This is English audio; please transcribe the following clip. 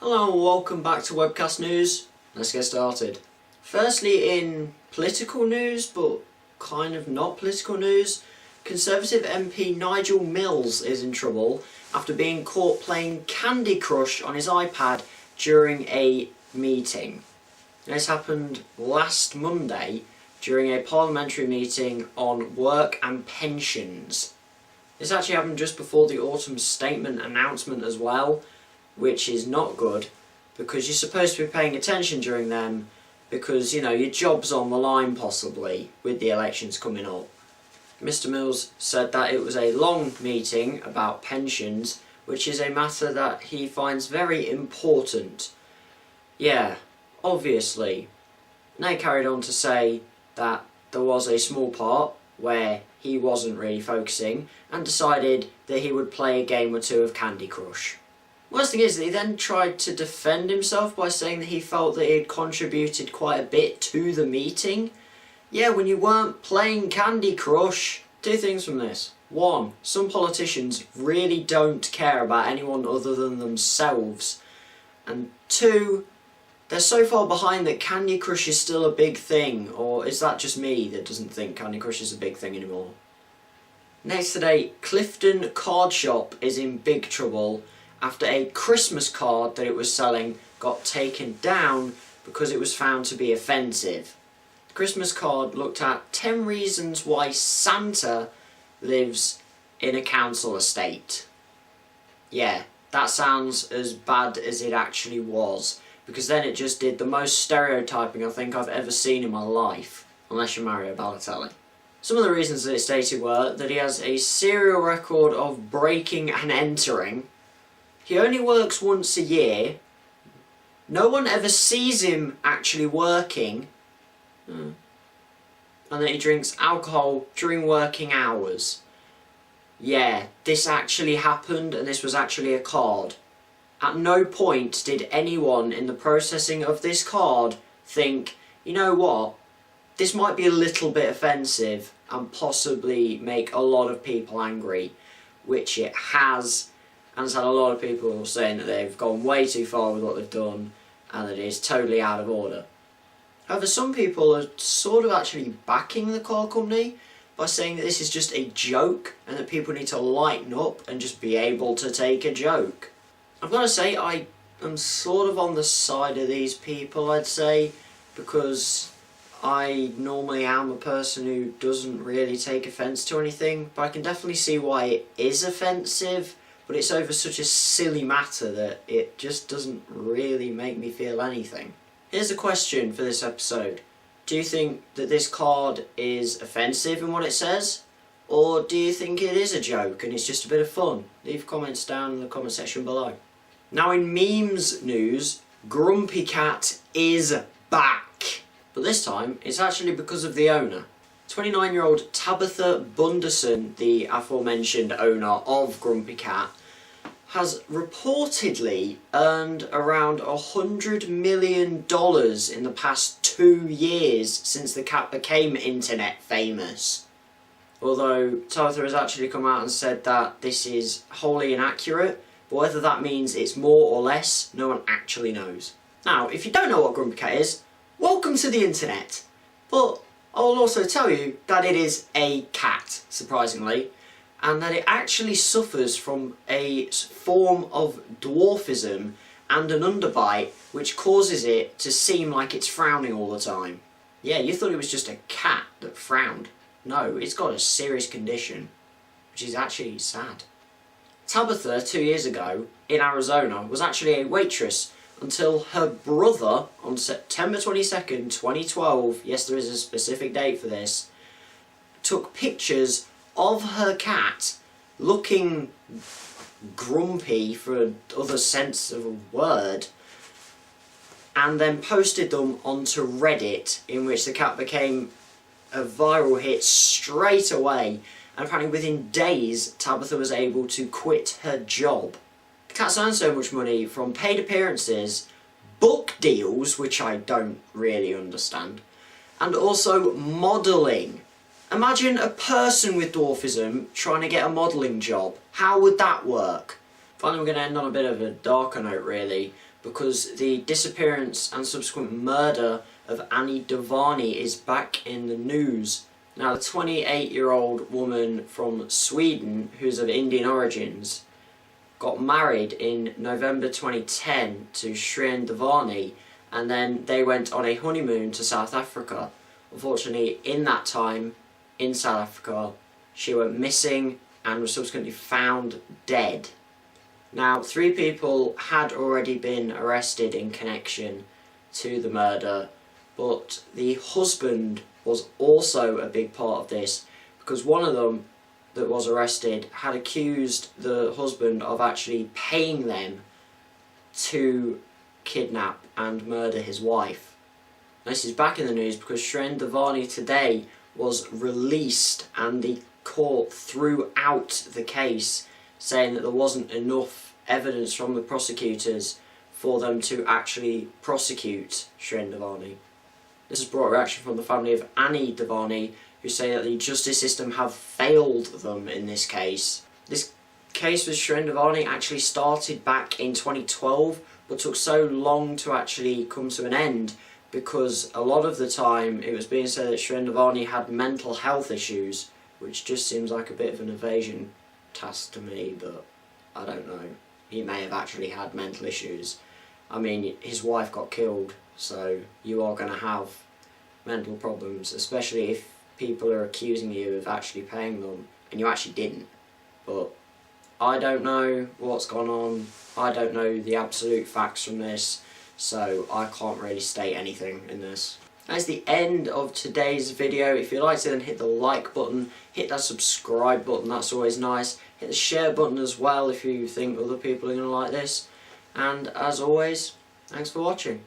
Hello and welcome back to Webcast News. Let's get started. Firstly, in political news, but kind of not political news, Conservative MP Nigel Mills is in trouble after being caught playing Candy Crush on his iPad during a meeting. This happened last Monday during a parliamentary meeting on work and pensions. This actually happened just before the autumn statement announcement as well, which is not good because you're supposed to be paying attention during them because, your job's on the line possibly with the elections coming up. Mr. Mills said that it was a long meeting about pensions, which is a matter that he finds very important. Yeah, obviously. And they carried on to say that there was a small part where he wasn't really focusing and decided that he would play a game or two of Candy Crush. Worst thing is that he then tried to defend himself by saying that he felt that he had contributed quite a bit to the meeting. Yeah, when you weren't playing Candy Crush. Two things from this. One, some politicians really don't care about anyone other than themselves. And two, they're so far behind that Candy Crush is still a big thing. Or is that just me that doesn't think Candy Crush is a big thing anymore? Next today, Clifton Card Shop is in big trouble after a Christmas card that it was selling got taken down because it was found to be offensive. The Christmas card looked at 10 reasons why Santa lives in a council estate. Yeah, that sounds as bad as it actually was, because then it just did the most stereotyping I think I've ever seen in my life, unless you're Mario Balotelli. Some of the reasons that it stated were that he has a serial record of breaking and entering. He only works once a year. No one ever sees him actually working. And that he drinks alcohol during working hours. Yeah, this actually happened and this was actually a card. At no point did anyone in the processing of this card think, you know what, this might be a little bit offensive and possibly make a lot of people angry, which it has. And it's had a lot of people saying that they've gone way too far with what they've done and that it is totally out of order. However, some people are sort of actually backing the car company by saying that this is just a joke and that people need to lighten up and just be able to take a joke. I've got to say, I am sort of on the side of these people, I'd say, because I normally am a person who doesn't really take offence to anything, but I can definitely see why it is offensive. But it's over such a silly matter that it just doesn't really make me feel anything. Here's a question for this episode. Do you think that this card is offensive in what it says? Or do you think it is a joke and it's just a bit of fun? Leave comments down in the comment section below. Now in memes news, Grumpy Cat is back. But this time, it's actually because of the owner. 29-year-old Tabitha Bunderson, the aforementioned owner of Grumpy Cat, has reportedly earned around $100 million in the past 2 years since the cat became internet famous. Although Tabitha has actually come out and said that this is wholly inaccurate, but whether that means it's more or less, no one actually knows. Now, if you don't know what Grumpy Cat is, welcome to the internet. But I'll also tell you that it is a cat, surprisingly, and that it actually suffers from a form of dwarfism and an underbite which causes it to seem like it's frowning all the time. Yeah, you thought it was just a cat that frowned. No, it's got a serious condition, which is actually sad. Tabitha, 2 years ago, in Arizona, was actually a waitress until her brother, on September 22nd, 2012, yes there is a specific date for this, took pictures of her cat looking grumpy, for other sense of a word, and then posted them onto Reddit, in which the cat became a viral hit straight away, and apparently within days Tabitha was able to quit her job. The cat's earned so much money from paid appearances, book deals, which I don't really understand, and also modelling. Imagine a person with dwarfism trying to get a modelling job. How would that work? Finally, we're going to end on a bit of a darker note, really, because the disappearance and subsequent murder of Annie Devani is back in the news. Now, the 28-year-old woman from Sweden, who's of Indian origins, got married in November 2010 to Shreen Devani, and then they went on a honeymoon to South Africa. Unfortunately, in that time, in South Africa, she went missing and was subsequently found dead. Now, 3 people had already been arrested in connection to the murder, but the husband was also a big part of this, because one of them that was arrested had accused the husband of actually paying them to kidnap and murder his wife. This is back in the news because Shreen Devani today was released, and the court threw out the case, saying that there wasn't enough evidence from the prosecutors for them to actually prosecute Shreen Devani. This has brought reaction from the family of Annie Devani, who say that the justice system have failed them in this case. This case with Shreen Devani actually started back in 2012, but took so long to actually come to an end because a lot of the time it was being said that Shreen Devani had mental health issues, which just seems like a bit of an evasion task to me, but I don't know. He may have actually had mental issues. I mean, his wife got killed, so you are going to have mental problems, especially if people are accusing you of actually paying them and you actually didn't. But I don't know what's gone on. I don't know the absolute facts from this, so I can't really state anything in this. That's the end of today's video. If you liked it, then hit the like button, hit that subscribe button, that's always nice. Hit the share button as well if you think other people are going to like this. And as always, thanks for watching.